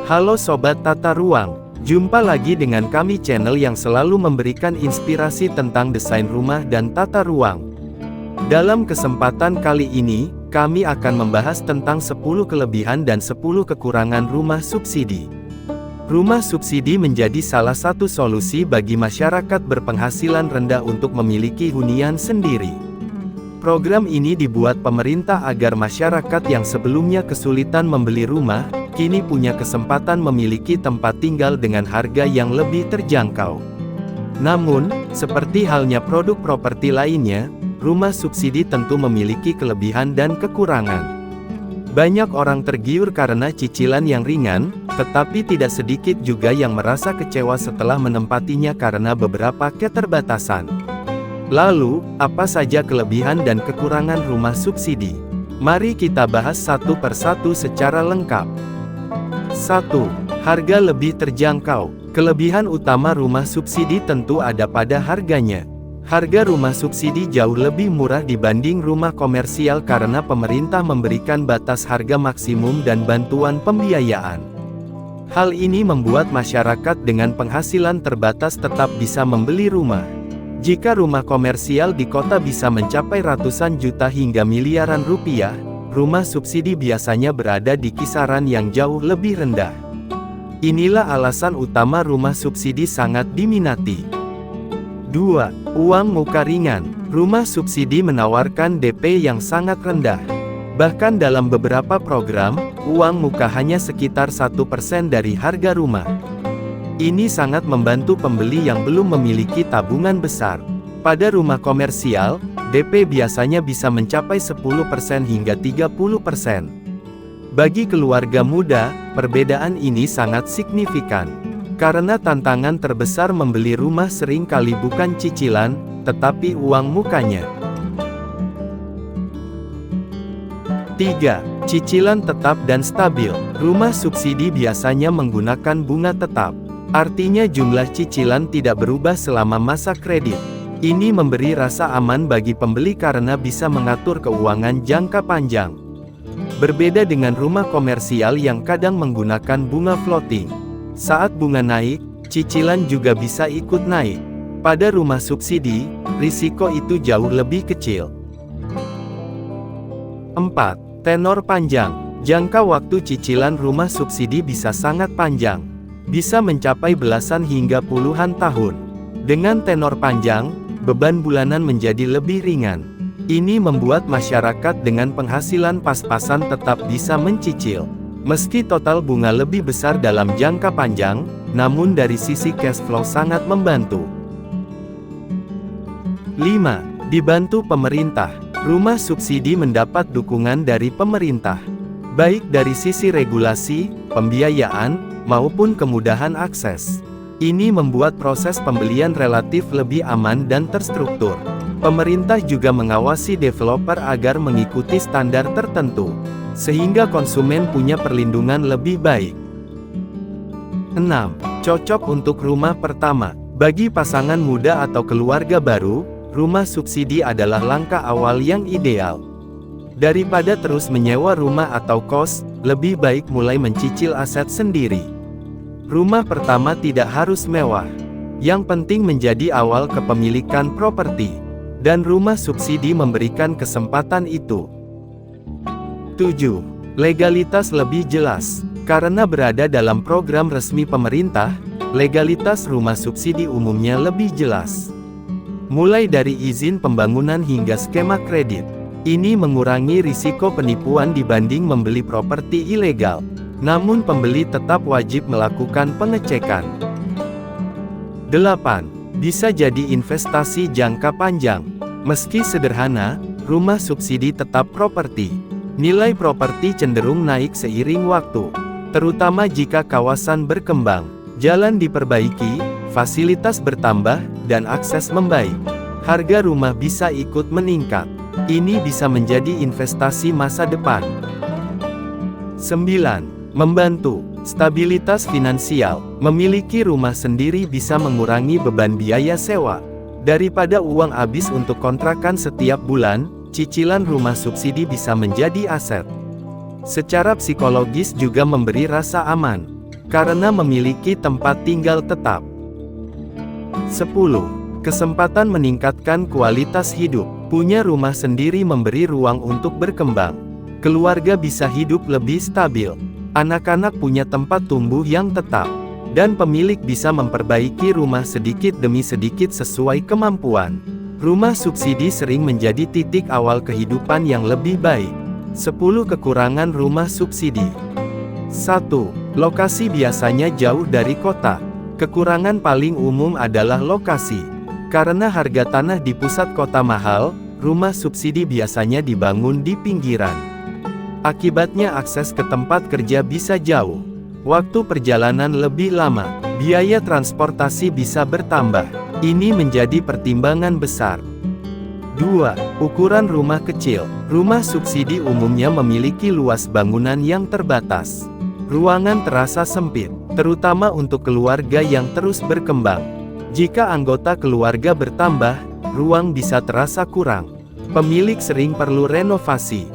Halo Sobat Tata Ruang, jumpa lagi dengan kami channel yang selalu memberikan inspirasi tentang desain rumah dan tata ruang. Dalam kesempatan kali ini, kami akan membahas tentang 10 kelebihan dan 10 kekurangan rumah subsidi. Rumah subsidi menjadi salah satu solusi bagi masyarakat berpenghasilan rendah untuk memiliki hunian sendiri. Program ini dibuat pemerintah agar masyarakat yang sebelumnya kesulitan membeli rumah, kini punya kesempatan memiliki tempat tinggal dengan harga yang lebih terjangkau. Namun, seperti halnya produk properti lainnya, rumah subsidi tentu memiliki kelebihan dan kekurangan. Banyak orang tergiur karena cicilan yang ringan, tetapi tidak sedikit juga yang merasa kecewa setelah menempatinya karena beberapa keterbatasan. Lalu, apa saja kelebihan dan kekurangan rumah subsidi? Mari kita bahas satu persatu secara lengkap. 1. Harga lebih terjangkau. Kelebihan utama rumah subsidi tentu ada pada harganya. Harga rumah subsidi jauh lebih murah dibanding rumah komersial karena pemerintah memberikan batas harga maksimum dan bantuan pembiayaan. Hal ini membuat masyarakat dengan penghasilan terbatas tetap bisa membeli rumah. Jika rumah komersial di kota bisa mencapai ratusan juta hingga miliaran rupiah, rumah subsidi biasanya berada di kisaran yang jauh lebih rendah. Inilah alasan utama rumah subsidi sangat diminati. 2. Uang muka ringan. Rumah subsidi menawarkan DP yang sangat rendah. Bahkan dalam beberapa program, uang muka hanya sekitar 1% dari harga rumah. Ini sangat membantu pembeli yang belum memiliki tabungan besar. Pada rumah komersial, DP biasanya bisa mencapai 10% hingga 30%. Bagi keluarga muda, perbedaan ini sangat signifikan. Karena tantangan terbesar membeli rumah sering kali bukan cicilan, tetapi uang mukanya. 3. Cicilan tetap dan stabil. Rumah subsidi biasanya menggunakan bunga tetap. Artinya jumlah cicilan tidak berubah selama masa kredit. Ini memberi rasa aman bagi pembeli karena bisa mengatur keuangan jangka panjang. Berbeda dengan rumah komersial yang kadang menggunakan bunga floating. Saat bunga naik, cicilan juga bisa ikut naik. Pada rumah subsidi, risiko itu jauh lebih kecil. 4. Tenor panjang. Jangka waktu cicilan rumah subsidi bisa sangat panjang. Bisa mencapai belasan hingga puluhan tahun. Dengan tenor panjang, beban bulanan menjadi lebih ringan. Ini membuat masyarakat dengan penghasilan pas-pasan tetap bisa mencicil. Meski total bunga lebih besar dalam jangka panjang, namun dari sisi cash flow sangat membantu. 5. Dibantu pemerintah. Rumah subsidi mendapat dukungan dari pemerintah. Baik dari sisi regulasi, pembiayaan, maupun kemudahan akses. Ini membuat proses pembelian relatif lebih aman dan terstruktur. Pemerintah juga mengawasi developer agar mengikuti standar tertentu, sehingga konsumen punya perlindungan lebih baik. 6. Cocok untuk rumah pertama. Bagi pasangan muda atau keluarga baru, rumah subsidi adalah langkah awal yang ideal. Daripada terus menyewa rumah atau kos, lebih baik mulai mencicil aset sendiri. Rumah pertama tidak harus mewah. Yang penting menjadi awal kepemilikan properti. Dan rumah subsidi memberikan kesempatan itu. 7. Legalitas lebih jelas. Karena berada dalam program resmi pemerintah, legalitas rumah subsidi umumnya lebih jelas. Mulai dari izin pembangunan hingga skema kredit. Ini mengurangi risiko penipuan dibanding membeli properti ilegal. Namun pembeli tetap wajib melakukan pengecekan. 8. Bisa jadi investasi jangka panjang. Meski sederhana, rumah subsidi tetap properti. Nilai properti cenderung naik seiring waktu. Terutama jika kawasan berkembang, jalan diperbaiki, fasilitas bertambah, dan akses membaik. Harga rumah bisa ikut meningkat. Ini bisa menjadi investasi masa depan. 9. Membantu stabilitas finansial. Memiliki rumah sendiri bisa mengurangi beban biaya sewa. Daripada uang habis untuk kontrakan setiap bulan, cicilan rumah subsidi bisa menjadi aset. Secara psikologis juga memberi rasa aman. karena memiliki tempat tinggal tetap. 10. Kesempatan meningkatkan kualitas hidup. Punya rumah sendiri memberi ruang untuk berkembang. Keluarga bisa hidup lebih stabil. Anak-anak punya tempat tumbuh yang tetap. Dan pemilik bisa memperbaiki rumah sedikit demi sedikit sesuai kemampuan. Rumah subsidi sering menjadi titik awal kehidupan yang lebih baik. 10 kekurangan rumah subsidi. 1. Lokasi biasanya jauh dari kota. Kekurangan paling umum adalah lokasi. Karena harga tanah di pusat kota mahal, rumah subsidi biasanya dibangun di pinggiran. Akibatnya akses ke tempat kerja bisa jauh. Waktu perjalanan lebih lama, biaya transportasi bisa bertambah. Ini menjadi pertimbangan besar. 2. Ukuran rumah kecil. Rumah subsidi umumnya memiliki luas bangunan yang terbatas. Ruangan terasa sempit, terutama untuk keluarga yang terus berkembang. Jika anggota keluarga bertambah, ruang bisa terasa kurang. Pemilik sering perlu renovasi.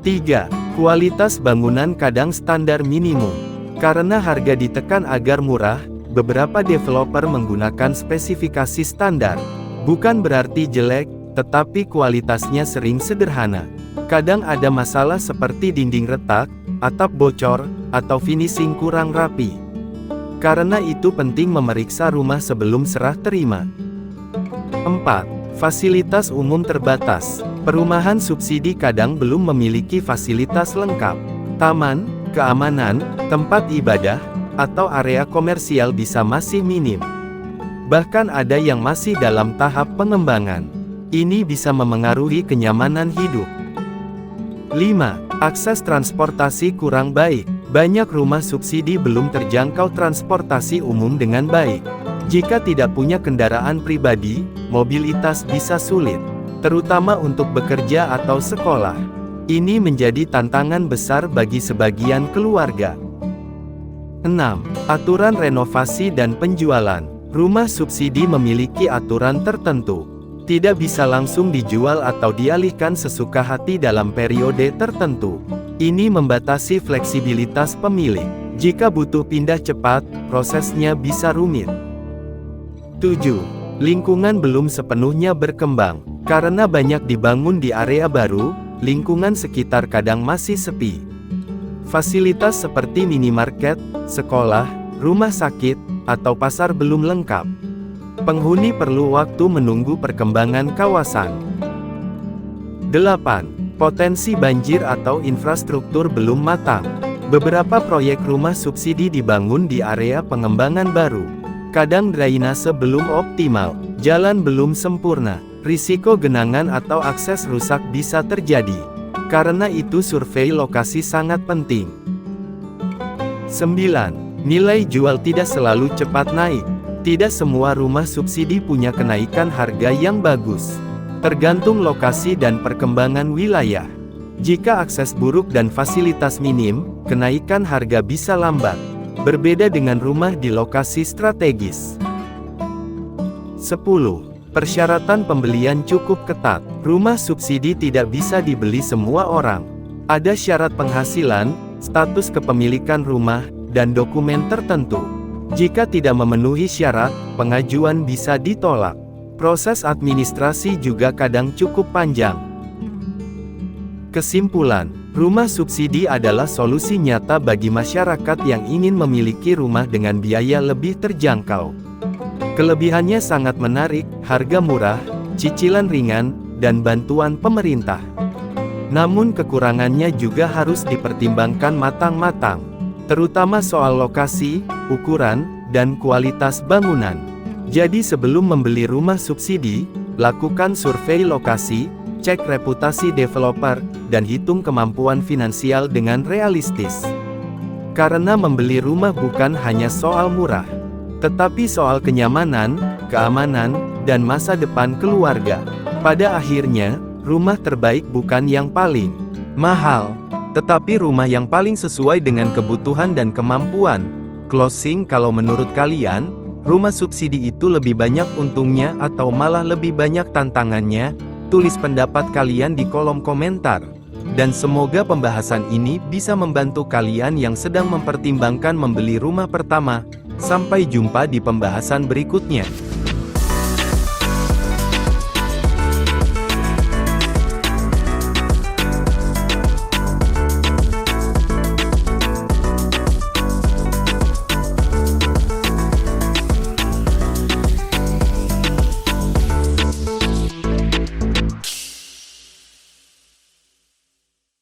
3. Kualitas bangunan kadang standar minimum. Karena harga ditekan agar murah, beberapa developer menggunakan spesifikasi standar. Bukan berarti jelek, tetapi kualitasnya sering sederhana. Kadang ada masalah seperti dinding retak, atap bocor, atau finishing kurang rapi. Karena itu penting memeriksa rumah sebelum serah terima. 4. Fasilitas umum terbatas. Perumahan subsidi kadang belum memiliki fasilitas lengkap. Taman, keamanan, tempat ibadah, atau area komersial bisa masih minim. Bahkan ada yang masih dalam tahap pengembangan. Ini bisa memengaruhi kenyamanan hidup. 5. Akses transportasi kurang baik. Banyak rumah subsidi belum terjangkau transportasi umum dengan baik. Jika tidak punya kendaraan pribadi, mobilitas bisa sulit, terutama untuk bekerja atau sekolah. Ini menjadi tantangan besar bagi sebagian keluarga. 6. Aturan renovasi dan penjualan. Rumah subsidi memiliki aturan tertentu. Tidak bisa langsung dijual atau dialihkan sesuka hati dalam periode tertentu. Ini membatasi fleksibilitas pemilik. Jika butuh pindah cepat, prosesnya bisa rumit. 7. Lingkungan belum sepenuhnya berkembang. Karena banyak dibangun di area baru, lingkungan sekitar kadang masih sepi. Fasilitas seperti minimarket, sekolah, rumah sakit, atau pasar belum lengkap. Penghuni perlu waktu menunggu perkembangan kawasan. 8. Potensi banjir atau infrastruktur belum matang. Beberapa proyek rumah subsidi dibangun di area pengembangan baru. Kadang drainase belum optimal, jalan belum sempurna, risiko genangan atau akses rusak bisa terjadi. Karena itu survei lokasi sangat penting. 9. Nilai jual tidak selalu cepat naik. Tidak semua rumah subsidi punya kenaikan harga yang bagus. Tergantung lokasi dan perkembangan wilayah. Jika akses buruk dan fasilitas minim, kenaikan harga bisa lambat. Berbeda dengan rumah di lokasi strategis. 10. Persyaratan pembelian cukup ketat. Rumah subsidi tidak bisa dibeli semua orang. Ada syarat penghasilan, status kepemilikan rumah, dan dokumen tertentu. Jika tidak memenuhi syarat, pengajuan bisa ditolak. Proses administrasi juga kadang cukup panjang. Kesimpulan, rumah subsidi adalah solusi nyata bagi masyarakat yang ingin memiliki rumah dengan biaya lebih terjangkau. Kelebihannya sangat menarik, harga murah, cicilan ringan, dan bantuan pemerintah. Namun kekurangannya juga harus dipertimbangkan matang-matang, terutama soal lokasi, ukuran, dan kualitas bangunan. Jadi sebelum membeli rumah subsidi, lakukan survei lokasi, cek reputasi developer, dan hitung kemampuan finansial dengan realistis. Karena membeli rumah bukan hanya soal murah, tetapi soal kenyamanan, keamanan, dan masa depan keluarga. Pada akhirnya, rumah terbaik bukan yang paling mahal, tetapi rumah yang paling sesuai dengan kebutuhan dan kemampuan. Closing, kalau menurut kalian, rumah subsidi itu lebih banyak untungnya atau malah lebih banyak tantangannya? Tulis pendapat kalian di kolom komentar. Dan semoga pembahasan ini bisa membantu kalian yang sedang mempertimbangkan membeli rumah pertama. Sampai jumpa di pembahasan berikutnya.